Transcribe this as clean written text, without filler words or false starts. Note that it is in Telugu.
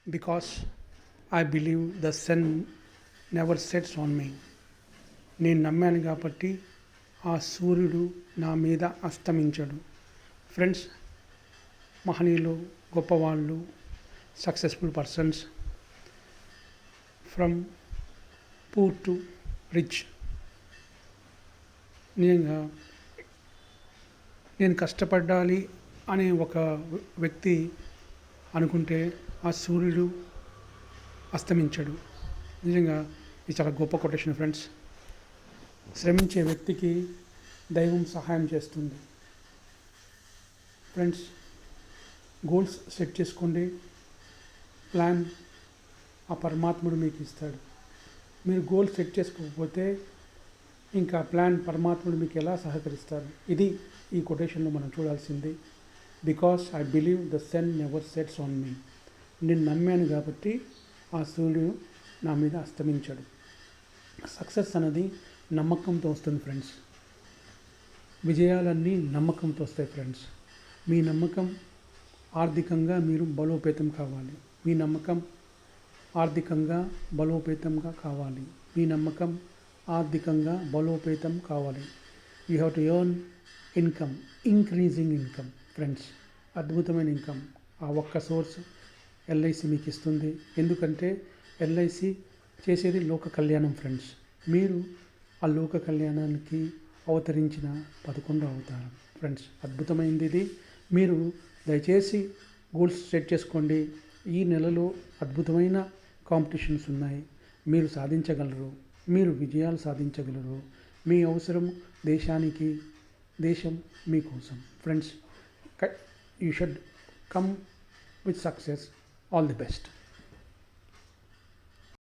because I believe the sun never sets on me. నేను నమ్మాను కాబట్టి ఆ సూర్యుడు నా మీద అస్తమించడు. ఫ్రెండ్స్, మహనీయులు, గొప్పవాళ్ళు, successful persons from poor to rich. నిజంగా నేను కష్టపడాలి అనే ఒక వ్యక్తి అనుకుంటే ఆ సూర్యుడు అస్తమించడు. నిజంగా ఇది చాలా గొప్ప కొటేషన్ ఫ్రెండ్స్. శ్రమించే వ్యక్తికి దైవం సహాయం చేస్తుంది. ఫ్రెండ్స్, గోల్స్ సెట్ చేసుకోండి. ప్లాన్ ఆ పరమాత్ముడు మీకు ఇస్తాడు. మీరు గోల్ సెట్ చేసుకోకపోతే ఇంకా ప్లాన్ పరమాత్ముడు మీకు ఎలా సహకరిస్తారు? ఇది ఈ కొటేషన్లో మనం చూడాల్సింది. Because I believe the sun never sets on me. నేను నమ్మాను కాబట్టి ఆ సూర్యుడు నా మీద అస్తమించాడు. సక్సెస్ అనేది నమ్మకంతో వస్తుంది ఫ్రెండ్స్. విజయాలన్నీ నమ్మకంతో వస్తాయి ఫ్రెండ్స్. మీ నమ్మకం ఆర్థికంగా మీరు బలోపేతం కావాలి. మీ నమ్మకం ఆర్థికంగా బలోపేతంగా కావాలి. మీ నమ్మకం ఆర్థికంగా బలోపేతం కావాలి. You have to earn income, increasing income friends. అద్భుతమైన ఇన్కమ్ ఆ ఒక్క సోర్స్ ఎల్ఐసి మీకు ఇస్తుంది. ఎందుకంటే ఎల్ఐసి చేసేది లోక కళ్యాణం ఫ్రెండ్స్. మీరు ఆ లోక కళ్యాణానికి అవతరించిన 11 అవతారం ఫ్రెండ్స్. అద్భుతమైనది ఇది. మీరు దయచేసి గోల్స్ సెట్ చేసుకోండి. ఈ నెలలో అద్భుతమైన కాంపిటీషన్స్ ఉన్నాయి. మీరు సాధించగలరు. మీరు విజయాలు సాధించగలరు. మీ అవసరం దేశానికి, దేశం మీకోసం friends. You should come with success. All the best.